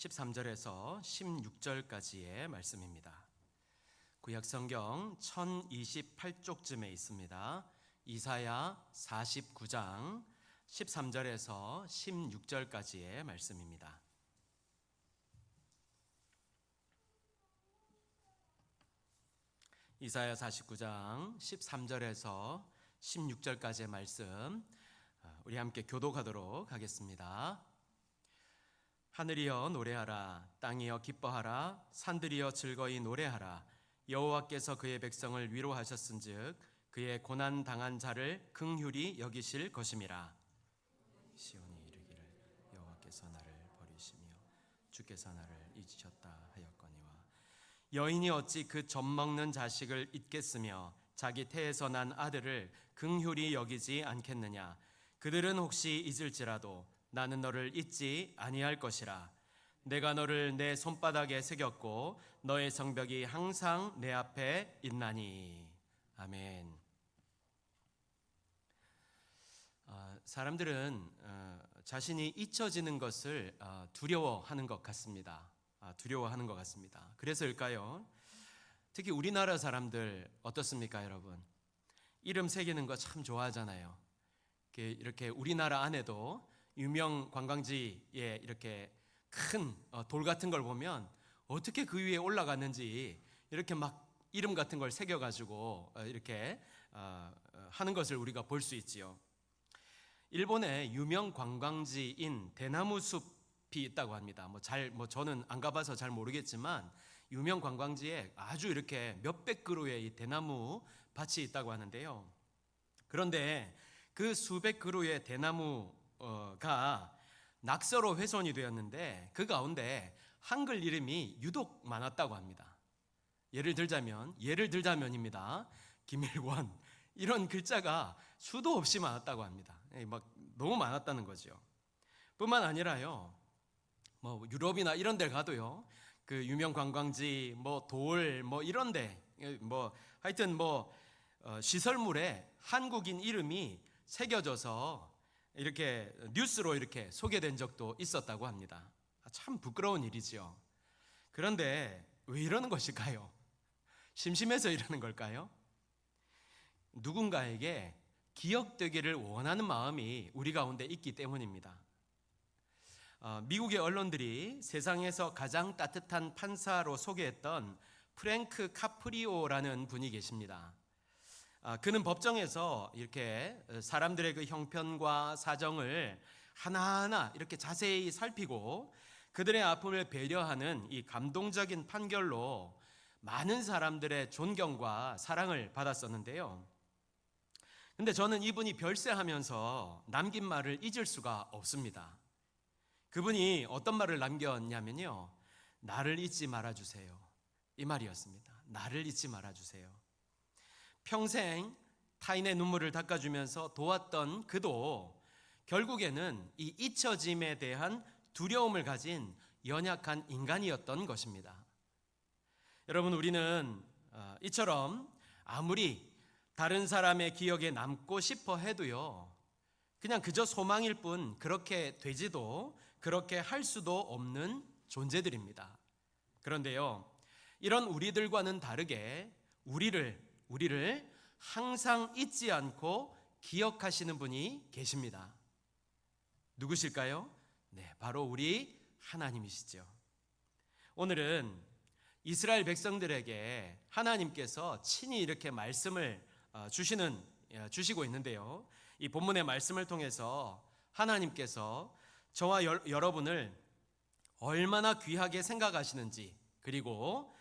13절에서 16절까지의 말씀입니다. 구약성경 1028쪽쯤에 있습니다. 이사야 49장 13절에서 16절까지의 말씀입니다. 이사야 49장 13절에서 16절까지의 말씀 우리 함께 교독하도록 하겠습니다. 하늘이여 노래하라, 땅이여 기뻐하라, 산들이여 즐거이 노래하라. 여호와께서 그의 백성을 위로하셨은즉 그의 고난 당한 자를 긍휼히 여기실 것임이라. 시온이 이르기를 여호와께서 나를 버리시며 주께서 나를 잊으셨다 하였거니와. 여인이 어찌 그 젖먹는 자식을 잊겠으며 자기 태에서 난 아들을 긍휼히 여기지 않겠느냐. 그들은 혹시 잊을지라도 나는 너를 잊지 아니할 것이라. 내가 너를 내 손바닥에 새겼고 너의 성벽이 항상 내 앞에 있나니. 아멘. 사람들은 자신이 잊혀지는 것을 두려워하는 것 같습니다. 두려워하는 것 같습니다. 그래서일까요? 특히 우리나라 사람들 어떻습니까, 여러분? 이름 새기는 거 참 좋아하잖아요. 이렇게 우리나라 안에도 유명 관광지에 이렇게 큰 돌 같은 걸 보면 어떻게 그 위에 올라갔는지 이렇게 막 이름 같은 걸 새겨가지고 이렇게 하는 것을 우리가 볼 수 있지요. 일본에 유명 관광지인 대나무 숲이 있다고 합니다. 저는 안 가봐서 잘 모르겠지만 유명 관광지에 아주 이렇게 몇백 그루의 이 대나무 밭이 있다고 하는데요. 그런데 그 수백 그루의 대나무가 낙서로 훼손이 되었는데 그 가운데 한글 이름이 유독 많았다고 합니다. 예를 들자면입니다. 김일권 이런 글자가 수도 없이 많았다고 합니다. 막 너무 많았다는 거죠. 뿐만 아니라요, 유럽이나 이런 데 가도요, 그 유명 관광지 돌 이런데 하여튼 시설물에 한국인 이름이 새겨져서 이렇게 뉴스로 이렇게 소개된 적도 있었다고 합니다. 참 부끄러운 일이지요. 그런데 왜 이러는 것일까요? 심심해서 이러는 걸까요? 누군가에게 기억되기를 원하는 마음이 우리 가운데 있기 때문입니다. 미국의 언론들이 세상에서 가장 따뜻한 판사로 소개했던 프랭크 카프리오라는 분이 계십니다. 그는 법정에서 이렇게 사람들의 그 형편과 사정을 하나하나 이렇게 자세히 살피고 그들의 아픔을 배려하는 이 감동적인 판결로 많은 사람들의 존경과 사랑을 받았었는데요. 근데 저는 이분이 별세하면서 남긴 말을 잊을 수가 없습니다. 그분이 어떤 말을 남겼냐면요, 나를 잊지 말아주세요, 이 말이었습니다. 나를 잊지 말아주세요. 평생 타인의 눈물을 닦아주면서 도왔던 그도 결국에는 이 잊혀짐에 대한 두려움을 가진 연약한 인간이었던 것입니다. 여러분, 우리는 이처럼 아무리 다른 사람의 기억에 남고 싶어 해도요, 그냥 그저 소망일 뿐 그렇게 되지도 그렇게 할 수도 없는 존재들입니다. 그런데요, 이런 우리들과는 다르게 우리를 항상 잊지 않고 기억하시는 분이 계십니다. 누구실까요? 네, 바로 우리 하나님이시죠. 오늘은 이스라엘 백성들에게 하나님께서 친히 이렇게 말씀을 주시고 있는데요, 이 본문의 말씀을 통해서 하나님께서 저와 여러분을 얼마나 귀하게 생각하시는지, 그리고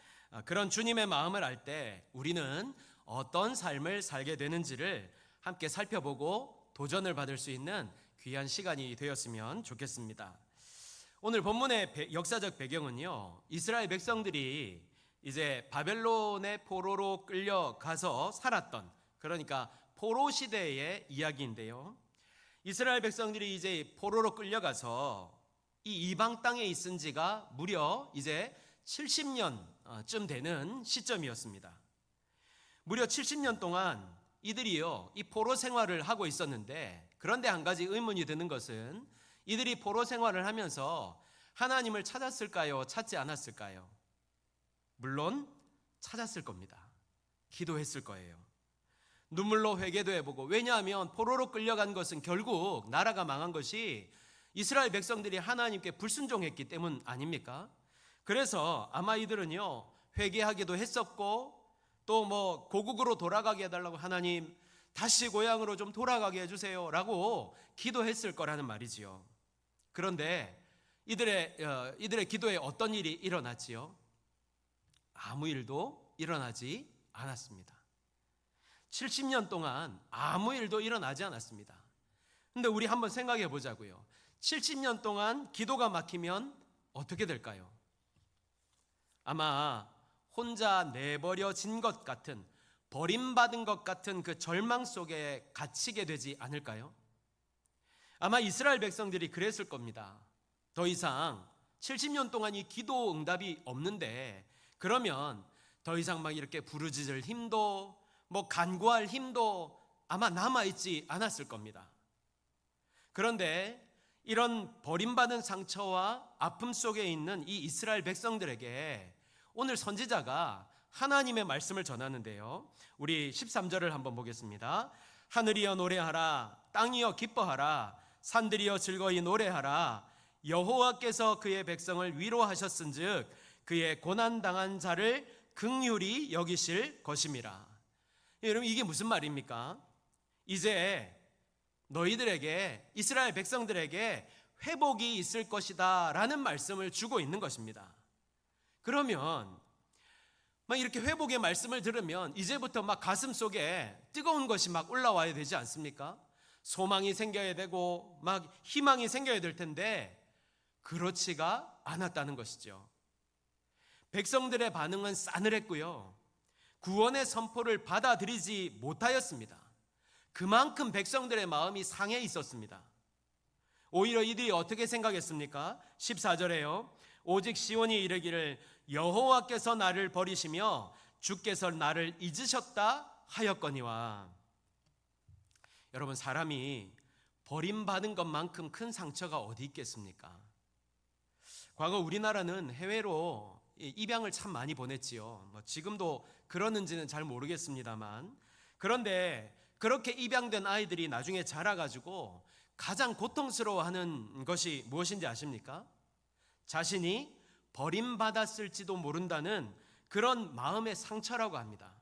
그런 주님의 마음을 알 때 우리는 어떤 삶을 살게 되는지를 함께 살펴보고 도전을 받을 수 있는 귀한 시간이 되었으면 좋겠습니다. 오늘 본문의 역사적 배경은요, 이스라엘 백성들이 이제 바벨론의 포로로 끌려가서 살았던, 그러니까 포로 시대의 이야기인데요, 이스라엘 백성들이 이제 포로로 끌려가서 이 이방 땅에 있은 지가 무려 이제 70년쯤 되는 시점이었습니다. 무려 70년 동안 이들이요, 이 포로 생활을 하고 있었는데, 그런데 한 가지 의문이 드는 것은 이들이 포로 생활을 하면서 하나님을 찾았을까요? 찾지 않았을까요? 물론 찾았을 겁니다. 기도했을 거예요. 눈물로 회개도 해보고, 왜냐하면 포로로 끌려간 것은 결국 나라가 망한 것이 이스라엘 백성들이 하나님께 불순종했기 때문 아닙니까? 그래서 아마 이들은요, 회개하기도 했었고, 또 뭐 고국으로 돌아가게 해달라고, 하나님 다시 고향으로 좀 돌아가게 해주세요 라고 기도했을 거라는 말이지요. 그런데 이들의 기도에 어떤 일이 일어났지요? 아무 일도 일어나지 않았습니다. 70년 동안 아무 일도 일어나지 않았습니다. 근데 우리 한번 생각해 보자고요. 70년 동안 기도가 막히면 어떻게 될까요? 아마 혼자 내버려진 것 같은, 버림받은 것 같은 그 절망 속에 갇히게 되지 않을까요? 아마 이스라엘 백성들이 그랬을 겁니다. 더 이상 70년 동안 이 기도 응답이 없는데, 그러면 더 이상 막 이렇게 부르짖을 힘도, 뭐 간구할 힘도 아마 남아있지 않았을 겁니다. 그런데 이런 버림받은 상처와 아픔 속에 있는 이 이스라엘 백성들에게 오늘 선지자가 하나님의 말씀을 전하는데요. 우리 13절을 한번 보겠습니다. 하늘이여 노래하라, 땅이여 기뻐하라, 산들이여 즐거이 노래하라. 여호와께서 그의 백성을 위로하셨은즉 그의 고난당한 자를 긍휼히 여기실 것임이라. 여러분, 이게 무슨 말입니까? 이제 너희들에게, 이스라엘 백성들에게 회복이 있을 것이다 라는 말씀을 주고 있는 것입니다. 그러면 막 이렇게 회복의 말씀을 들으면 이제부터 막 가슴 속에 뜨거운 것이 막 올라와야 되지 않습니까? 소망이 생겨야 되고 막 희망이 생겨야 될 텐데 그렇지가 않았다는 것이죠. 백성들의 반응은 싸늘했고요, 구원의 선포를 받아들이지 못하였습니다. 그만큼 백성들의 마음이 상해 있었습니다. 오히려 이들이 어떻게 생각했습니까? 14절에요. 오직 시온이 이르기를 여호와께서 나를 버리시며 주께서 나를 잊으셨다 하였거니와. 여러분, 사람이 버림받은 것만큼 큰 상처가 어디 있겠습니까? 과거 우리나라는 해외로 입양을 참 많이 보냈지요. 지금도 그러는지는 잘 모르겠습니다만, 그런데 그렇게 입양된 아이들이 나중에 자라가지고 가장 고통스러워하는 것이 무엇인지 아십니까? 자신이 버림받았을지도 모른다는 그런 마음의 상처라고 합니다.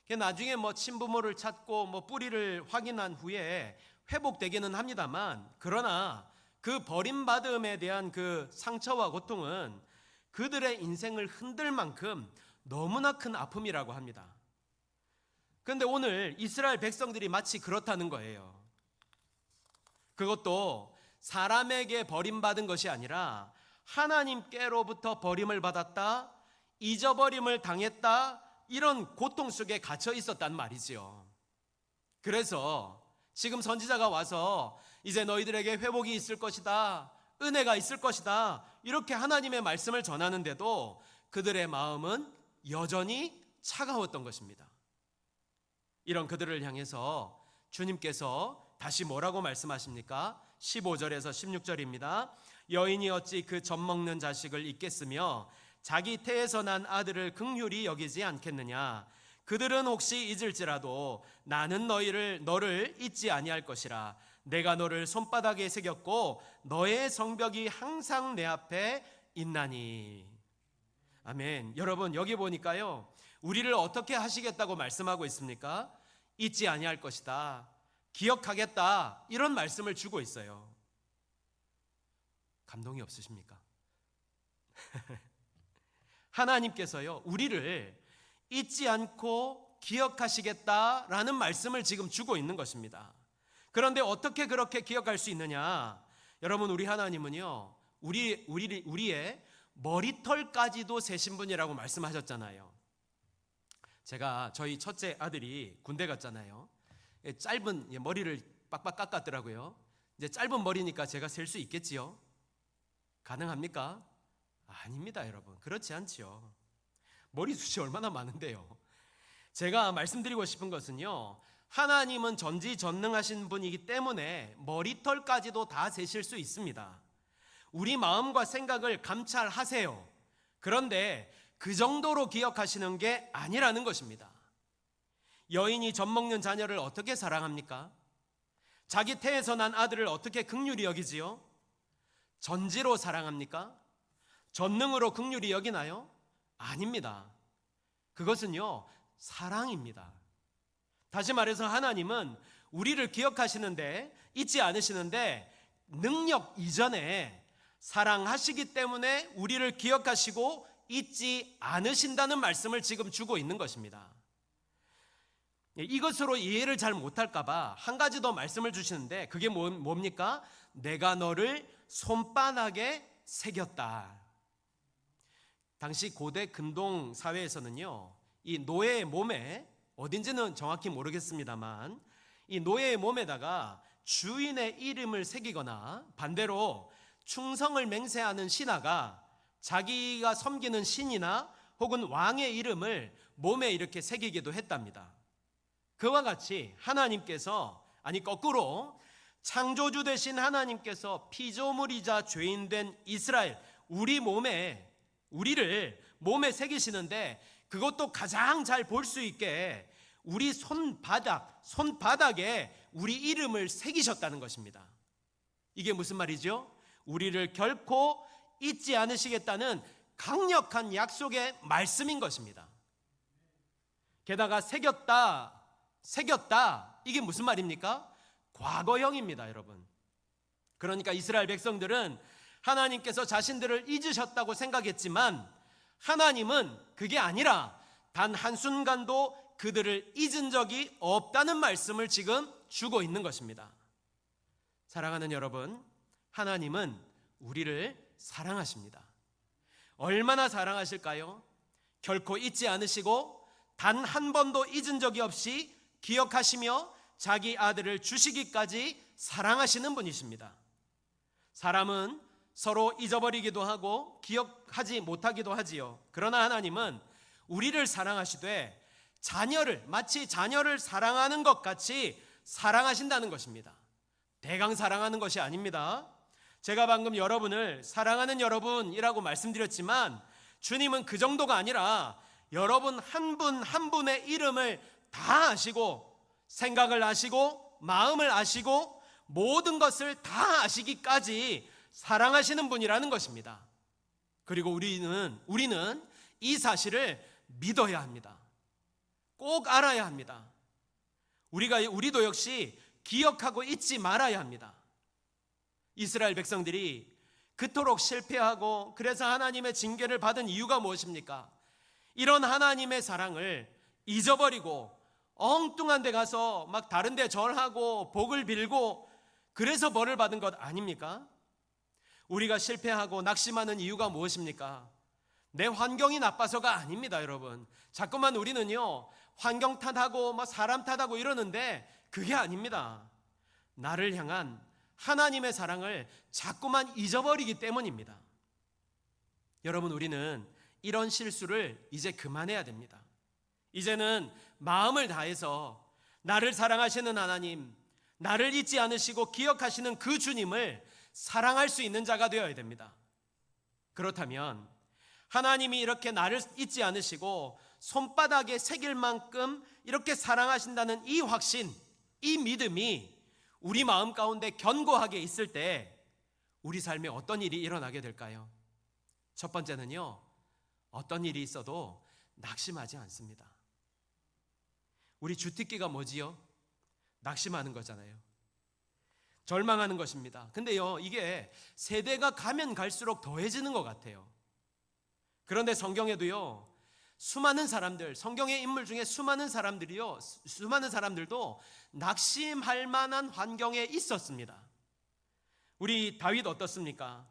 나중에 친부모를 찾고 뿌리를 확인한 후에 회복되기는 합니다만, 그러나 그 버림받음에 대한 그 상처와 고통은 그들의 인생을 흔들 만큼 너무나 큰 아픔이라고 합니다. 그런데 오늘 이스라엘 백성들이 마치 그렇다는 거예요. 그것도 사람에게 버림받은 것이 아니라 하나님께로부터 버림을 받았다, 잊어버림을 당했다, 이런 고통 속에 갇혀 있었단 말이지요. 그래서 지금 선지자가 와서 이제 너희들에게 회복이 있을 것이다, 은혜가 있을 것이다, 이렇게 하나님의 말씀을 전하는데도 그들의 마음은 여전히 차가웠던 것입니다. 이런 그들을 향해서 주님께서 다시 뭐라고 말씀하십니까? 15절에서 16절입니다. 여인이 어찌 그 젖 먹는 자식을 잊겠으며 자기 태에서 난 아들을 긍휼히 여기지 않겠느냐. 그들은 혹시 잊을지라도 나는 너를 잊지 아니할 것이라. 내가 너를 손바닥에 새겼고 너의 성벽이 항상 내 앞에 있나니. 아멘. 여러분, 여기 보니까요, 우리를 어떻게 하시겠다고 말씀하고 있습니까? 잊지 아니할 것이다, 기억하겠다, 이런 말씀을 주고 있어요. 감동이 없으십니까? 하나님께서요, 우리를 잊지 않고 기억하시겠다라는 말씀을 지금 주고 있는 것입니다. 그런데 어떻게 그렇게 기억할 수 있느냐? 여러분, 우리 하나님은요, 우리의 머리털까지도 세신 분이라고 말씀하셨잖아요. 제가 저희 첫째 아들이 군대 갔잖아요. 짧은 머리를 빡빡 깎았더라고요. 이제 짧은 머리니까 제가 셀 수 있겠지요? 가능합니까? 아닙니다, 여러분. 그렇지 않지요. 머리숱이 얼마나 많은데요. 제가 말씀드리고 싶은 것은요, 하나님은 전지전능하신 분이기 때문에 머리털까지도 다 세실 수 있습니다. 우리 마음과 생각을 감찰하세요. 그런데 그 정도로 기억하시는 게 아니라는 것입니다. 여인이 젖 먹는 자녀를 어떻게 사랑합니까? 자기 태에서 난 아들을 어떻게 긍휼히 여기지요? 전지로 사랑합니까? 전능으로 긍휼히 여기나요? 아닙니다. 그것은요, 사랑입니다. 다시 말해서 하나님은 우리를 기억하시는데, 잊지 않으시는데 능력 이전에 사랑하시기 때문에 우리를 기억하시고 잊지 않으신다는 말씀을 지금 주고 있는 것입니다. 이것으로 이해를 잘 못할까 봐 한 가지 더 말씀을 주시는데, 그게 뭡니까? 내가 너를 손바닥에 새겼다. 당시 고대 근동 사회에서는요, 이 노예의 몸에, 어딘지는 정확히 모르겠습니다만, 이 노예의 몸에다가 주인의 이름을 새기거나 반대로 충성을 맹세하는 신하가 자기가 섬기는 신이나 혹은 왕의 이름을 몸에 이렇게 새기기도 했답니다. 그와 같이 하나님께서, 아니 거꾸로 창조주 되신 하나님께서 피조물이자 죄인된 이스라엘, 우리를 몸에 새기시는데, 그것도 가장 잘 볼 수 있게 우리 손바닥에 우리 이름을 새기셨다는 것입니다. 이게 무슨 말이죠? 우리를 결코 잊지 않으시겠다는 강력한 약속의 말씀인 것입니다. 게다가 새겼다, 이게 무슨 말입니까? 과거형입니다, 여러분. 그러니까 이스라엘 백성들은 하나님께서 자신들을 잊으셨다고 생각했지만, 하나님은 그게 아니라 단 한순간도 그들을 잊은 적이 없다는 말씀을 지금 주고 있는 것입니다. 사랑하는 여러분, 하나님은 우리를 사랑하십니다. 얼마나 사랑하실까요? 결코 잊지 않으시고 단 한 번도 잊은 적이 없이 기억하시며 자기 아들을 주시기까지 사랑하시는 분이십니다. 사람은 서로 잊어버리기도 하고 기억하지 못하기도 하지요. 그러나 하나님은 우리를 사랑하시되 마치 자녀를 사랑하는 것 같이 사랑하신다는 것입니다. 대강 사랑하는 것이 아닙니다. 제가 방금 여러분을 사랑하는 여러분이라고 말씀드렸지만, 주님은 그 정도가 아니라 여러분 한 분 한 분의 이름을 다 아시고, 생각을 아시고, 마음을 아시고, 모든 것을 다 아시기까지 사랑하시는 분이라는 것입니다. 그리고 우리는 이 사실을 믿어야 합니다. 꼭 알아야 합니다. 우리도 역시 기억하고 잊지 말아야 합니다. 이스라엘 백성들이 그토록 실패하고 그래서 하나님의 징계를 받은 이유가 무엇입니까? 이런 하나님의 사랑을 잊어버리고 엉뚱한 데 가서 막 다른 데 절하고 복을 빌고 그래서 벌을 받은 것 아닙니까? 우리가 실패하고 낙심하는 이유가 무엇입니까? 내 환경이 나빠서가 아닙니다, 여러분. 자꾸만 우리는요, 환경 탓하고 사람 탓하고 이러는데 그게 아닙니다. 나를 향한 하나님의 사랑을 자꾸만 잊어버리기 때문입니다. 여러분, 우리는 이런 실수를 이제 그만해야 됩니다. 이제는 마음을 다해서 나를 사랑하시는 하나님, 나를 잊지 않으시고 기억하시는 그 주님을 사랑할 수 있는 자가 되어야 됩니다. 그렇다면 하나님이 이렇게 나를 잊지 않으시고 손바닥에 새길 만큼 이렇게 사랑하신다는 이 확신, 이 믿음이 우리 마음 가운데 견고하게 있을 때 우리 삶에 어떤 일이 일어나게 될까요? 첫 번째는요, 어떤 일이 있어도 낙심하지 않습니다. 우리 주특기가 뭐지요? 낙심하는 거잖아요. 절망하는 것입니다. 근데요, 이게 세대가 가면 갈수록 더해지는 것 같아요. 그런데 성경에도요, 수많은 사람들, 성경의 인물 중에 수많은 사람들도 낙심할 만한 환경에 있었습니다. 우리 다윗 어떻습니까?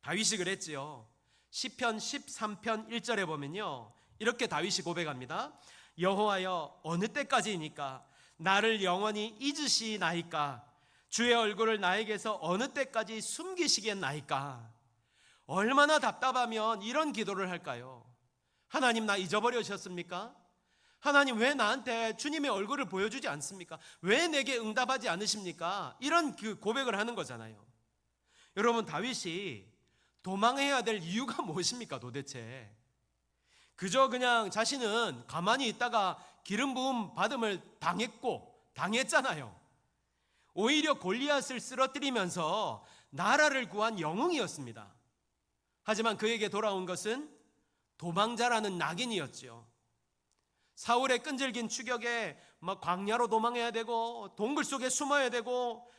다윗이 그랬지요. 시편 13편 1절에 보면요, 이렇게 다윗이 고백합니다. 여호와여, 어느 때까지이니까 나를 영원히 잊으시나이까? 주의 얼굴을 나에게서 어느 때까지 숨기시겠나이까? 얼마나 답답하면 이런 기도를 할까요? 하나님, 나 잊어버리셨습니까? 하나님, 왜 나한테 주님의 얼굴을 보여주지 않습니까? 왜 내게 응답하지 않으십니까? 이런 그 고백을 하는 거잖아요. 여러분, 다윗이 도망해야 될 이유가 무엇입니까 도대체? 그저 그냥 자신은 가만히 있다가 기름 부음 받음을 당했잖아요. 오히려 골리앗을 쓰러뜨리면서 나라를 구한 영웅이었습니다. 하지만 그에게 돌아온 것은 도망자라는 낙인이었지요. 사울의 끈질긴 추격에 광야로 도망해야 되고 동굴 속에 숨어야 되고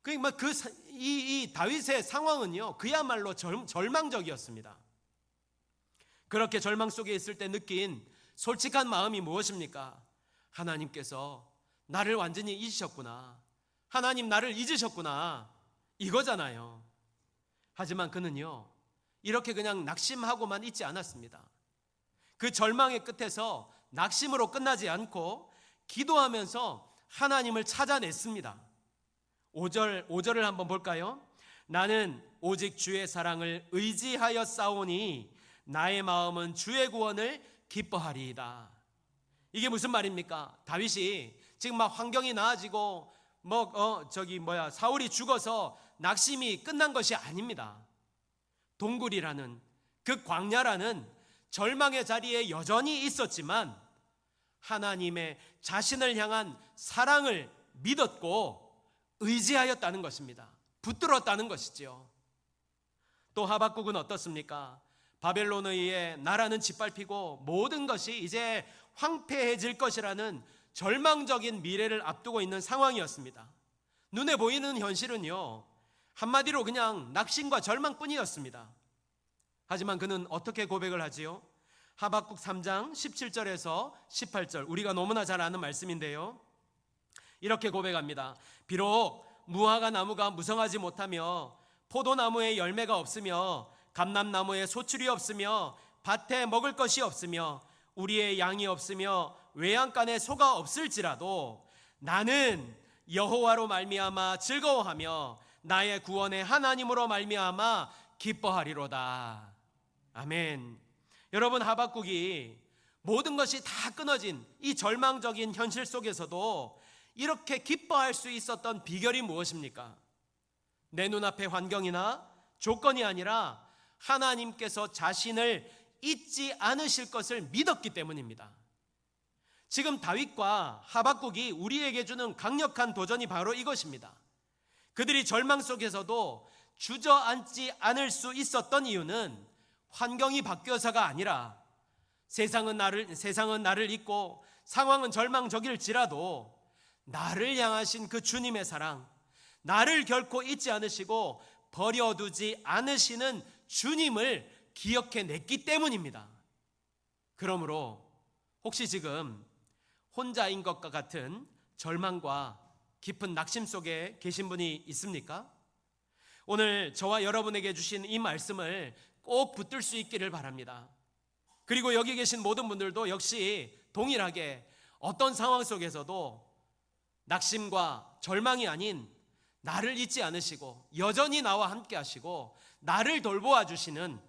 이 다윗의 상황은요 그야말로 절망적이었습니다. 그렇게 절망 속에 있을 때 느낀 솔직한 마음이 무엇입니까? 하나님께서 나를 완전히 잊으셨구나. 하나님 나를 잊으셨구나. 이거잖아요. 하지만 그는요 이렇게 그냥 낙심하고만 있지 않았습니다. 그 절망의 끝에서 낙심으로 끝나지 않고 기도하면서 하나님을 찾아냈습니다. 5절을 한번 볼까요? 나는 오직 주의 사랑을 의지하여 싸우니 나의 마음은 주의 구원을 기뻐하리이다. 이게 무슨 말입니까? 다윗이 지금 막 환경이 나아지고 사울이 죽어서 낙심이 끝난 것이 아닙니다. 동굴이라는 그 광야라는 절망의 자리에 여전히 있었지만 하나님의 자신을 향한 사랑을 믿었고 의지하였다는 것입니다. 붙들었다는 것이지요. 또 하박국은 어떻습니까? 바벨론에 의해 나라는 짓밟히고 모든 것이 이제 황폐해질 것이라는 절망적인 미래를 앞두고 있는 상황이었습니다. 눈에 보이는 현실은요 한마디로 그냥 낙심과 절망뿐이었습니다. 하지만 그는 어떻게 고백을 하지요? 하박국 3장 17절에서 18절, 우리가 너무나 잘 아는 말씀인데요, 이렇게 고백합니다. 비록 무화과 나무가 무성하지 못하며 포도나무에 열매가 없으며 감람나무에 소출이 없으며 밭에 먹을 것이 없으며 우리의 양이 없으며 외양간에 소가 없을지라도 나는 여호와로 말미암아 즐거워하며 나의 구원의 하나님으로 말미암아 기뻐하리로다. 아멘. 여러분, 하박국이 모든 것이 다 끊어진 이 절망적인 현실 속에서도 이렇게 기뻐할 수 있었던 비결이 무엇입니까? 내 눈앞의 환경이나 조건이 아니라 하나님께서 자신을 잊지 않으실 것을 믿었기 때문입니다. 지금 다윗과 하박국이 우리에게 주는 강력한 도전이 바로 이것입니다. 그들이 절망 속에서도 주저앉지 않을 수 있었던 이유는 환경이 바뀌어서가 아니라 세상은 나를 잊고 상황은 절망적일지라도 나를 향하신 그 주님의 사랑, 나를 결코 잊지 않으시고 버려두지 않으시는 주님을 기억해냈기 때문입니다. 그러므로 혹시 지금 혼자인 것과 같은 절망과 깊은 낙심 속에 계신 분이 있습니까? 오늘 저와 여러분에게 주신 이 말씀을 꼭 붙들 수 있기를 바랍니다. 그리고 여기 계신 모든 분들도 역시 동일하게 어떤 상황 속에서도 낙심과 절망이 아닌 나를 잊지 않으시고 여전히 나와 함께 하시고 나를 돌보아 주시는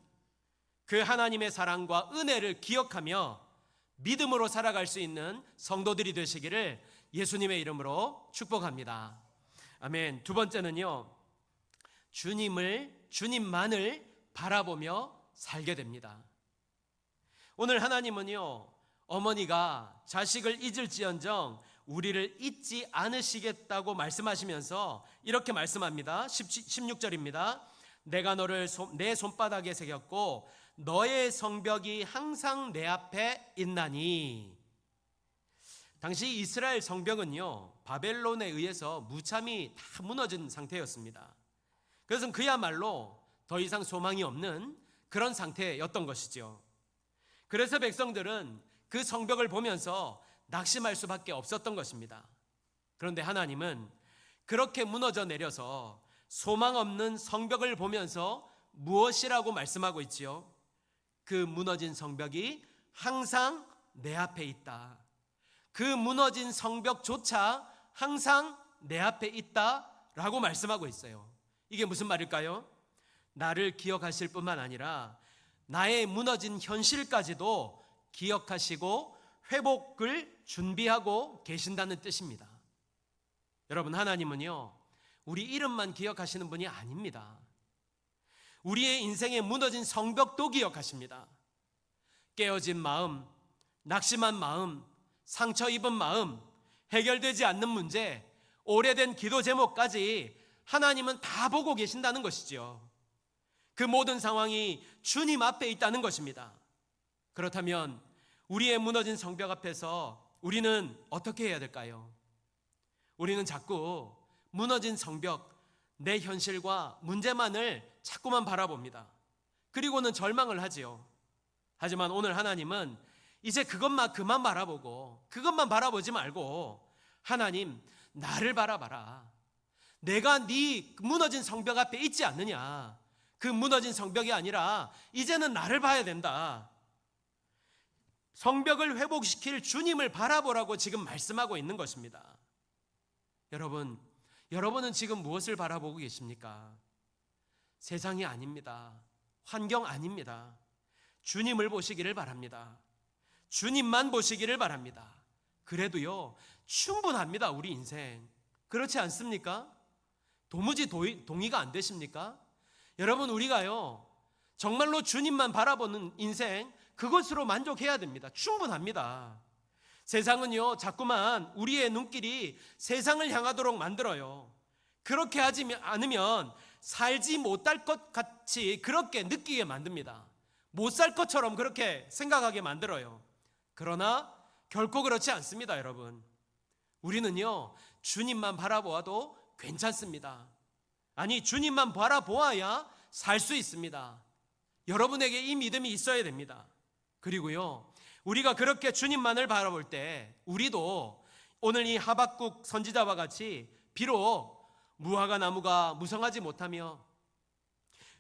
그 하나님의 사랑과 은혜를 기억하며 믿음으로 살아갈 수 있는 성도들이 되시기를 예수님의 이름으로 축복합니다. 아멘. 두 번째는요, 주님만을 바라보며 살게 됩니다. 오늘 하나님은요, 어머니가 자식을 잊을지언정 우리를 잊지 않으시겠다고 말씀하시면서 이렇게 말씀합니다. 16절입니다. 내가 너를 내 손바닥에 새겼고 너의 성벽이 항상 내 앞에 있나니. 당시 이스라엘 성벽은요 바벨론에 의해서 무참히 다 무너진 상태였습니다. 그것은 그야말로 더 이상 소망이 없는 그런 상태였던 것이죠. 그래서 백성들은 그 성벽을 보면서 낙심할 수밖에 없었던 것입니다. 그런데 하나님은 그렇게 무너져 내려서 소망 없는 성벽을 보면서 무엇이라고 말씀하고 있지요? 그 무너진 성벽이 항상 내 앞에 있다. 그 무너진 성벽조차 항상 내 앞에 있다라고 말씀하고 있어요. 이게 무슨 말일까요? 나를 기억하실 뿐만 아니라 나의 무너진 현실까지도 기억하시고 회복을 준비하고 계신다는 뜻입니다. 여러분, 하나님은요 우리 이름만 기억하시는 분이 아닙니다. 우리의 인생에 무너진 성벽도 기억하십니다. 깨어진 마음, 낙심한 마음, 상처 입은 마음, 해결되지 않는 문제, 오래된 기도 제목까지 하나님은 다 보고 계신다는 것이지요. 그 모든 상황이 주님 앞에 있다는 것입니다. 그렇다면 우리의 무너진 성벽 앞에서 우리는 어떻게 해야 될까요? 우리는 자꾸 무너진 성벽, 내 현실과 문제만을 자꾸만 바라봅니다. 그리고는 절망을 하지요. 하지만 오늘 하나님은 이제 그것만 그만 바라보고, 그것만 바라보지 말고, 하나님, 나를 바라봐라. 내가 네 무너진 성벽 앞에 있지 않느냐. 그 무너진 성벽이 아니라 이제는 나를 봐야 된다. 성벽을 회복시킬 주님을 바라보라고 지금 말씀하고 있는 것입니다. 여러분은 지금 무엇을 바라보고 계십니까? 세상이 아닙니다. 환경 아닙니다. 주님을 보시기를 바랍니다. 주님만 보시기를 바랍니다. 그래도요, 충분합니다, 우리 인생. 그렇지 않습니까? 도무지 동의가 안 되십니까? 여러분, 우리가요, 정말로 주님만 바라보는 인생, 그것으로 만족해야 됩니다. 충분합니다. 세상은요, 자꾸만 우리의 눈길이 세상을 향하도록 만들어요. 그렇게 하지 않으면 살지 못할 것 같이 그렇게 느끼게 만듭니다. 못 살 것처럼 그렇게 생각하게 만들어요. 그러나 결코 그렇지 않습니다, 여러분. 우리는요, 주님만 바라보아도 괜찮습니다. 아니, 주님만 바라보아야 살 수 있습니다. 여러분에게 이 믿음이 있어야 됩니다. 그리고요, 우리가 그렇게 주님만을 바라볼 때 우리도 오늘 이 하박국 선지자와 같이 비록 무화과 나무가 무성하지 못하며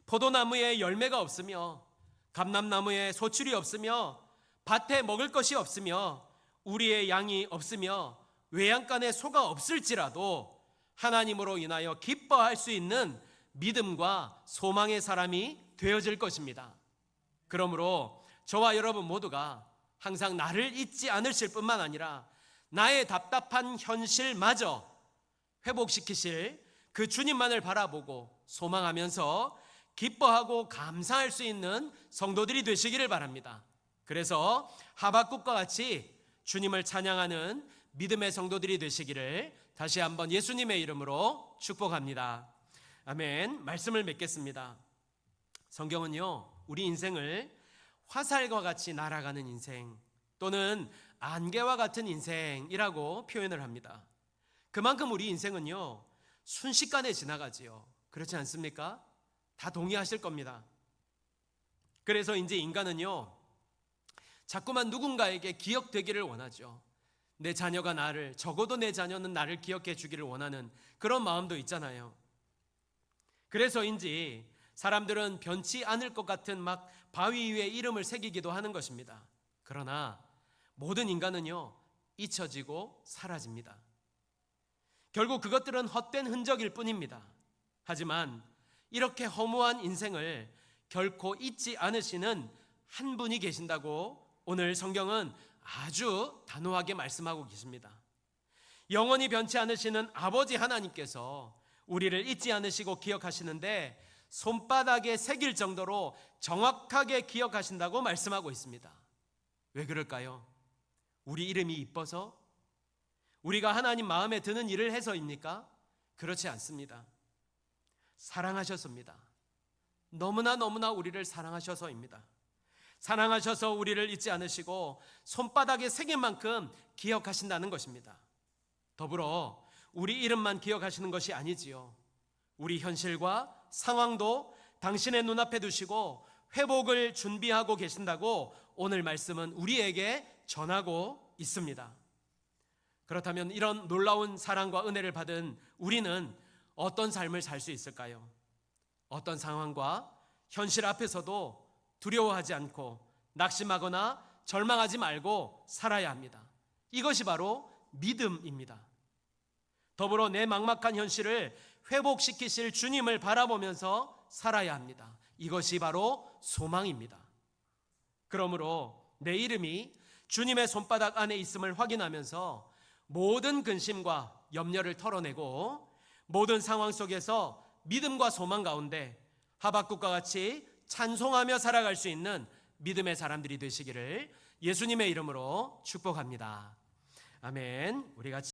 포도나무에 열매가 없으며 감람나무에 소출이 없으며 밭에 먹을 것이 없으며 우리의 양이 없으며 외양간에 소가 없을지라도 하나님으로 인하여 기뻐할 수 있는 믿음과 소망의 사람이 되어질 것입니다. 그러므로 저와 여러분 모두가 항상 나를 잊지 않으실 뿐만 아니라 나의 답답한 현실마저 회복시키실 그 주님만을 바라보고 소망하면서 기뻐하고 감사할 수 있는 성도들이 되시기를 바랍니다. 그래서 하박국과 같이 주님을 찬양하는 믿음의 성도들이 되시기를 다시 한번 예수님의 이름으로 축복합니다. 아멘. 말씀을 맺겠습니다. 성경은요, 우리 인생을 화살과 같이 날아가는 인생 또는 안개와 같은 인생이라고 표현을 합니다. 그만큼 우리 인생은요, 순식간에 지나가지요. 그렇지 않습니까? 다 동의하실 겁니다. 그래서 이제 인간은요, 자꾸만 누군가에게 기억되기를 원하죠. 내 자녀가 나를, 적어도 내 자녀는 나를 기억해 주기를 원하는 그런 마음도 있잖아요. 그래서인지 사람들은 변치 않을 것 같은 막 바위 위에 이름을 새기기도 하는 것입니다. 그러나 모든 인간은요, 잊혀지고 사라집니다. 결국 그것들은 헛된 흔적일 뿐입니다. 하지만 이렇게 허무한 인생을 결코 잊지 않으시는 한 분이 계신다고 오늘 성경은 아주 단호하게 말씀하고 계십니다. 영원히 변치 않으시는 아버지 하나님께서 우리를 잊지 않으시고 기억하시는데 손바닥에 새길 정도로 정확하게 기억하신다고 말씀하고 있습니다. 왜 그럴까요? 우리 이름이 이뻐서? 우리가 하나님 마음에 드는 일을 해서입니까? 그렇지 않습니다. 사랑하셨습니다. 너무나 우리를 사랑하셔서입니다. 사랑하셔서 우리를 잊지 않으시고 손바닥에 새길 만큼 기억하신다는 것입니다. 더불어 우리 이름만 기억하시는 것이 아니지요. 우리 현실과 상황도 당신의 눈앞에 두시고 회복을 준비하고 계신다고 오늘 말씀은 우리에게 전하고 있습니다. 그렇다면 이런 놀라운 사랑과 은혜를 받은 우리는 어떤 삶을 살 수 있을까요? 어떤 상황과 현실 앞에서도 두려워하지 않고 낙심하거나 절망하지 말고 살아야 합니다. 이것이 바로 믿음입니다. 더불어 내 막막한 현실을 회복시키실 주님을 바라보면서 살아야 합니다. 이것이 바로 소망입니다. 그러므로 내 이름이 주님의 손바닥 안에 있음을 확인하면서 모든 근심과 염려를 털어내고 모든 상황 속에서 믿음과 소망 가운데 하박국과 같이 찬송하며 살아갈 수 있는 믿음의 사람들이 되시기를 예수님의 이름으로 축복합니다. 아멘. 우리 같이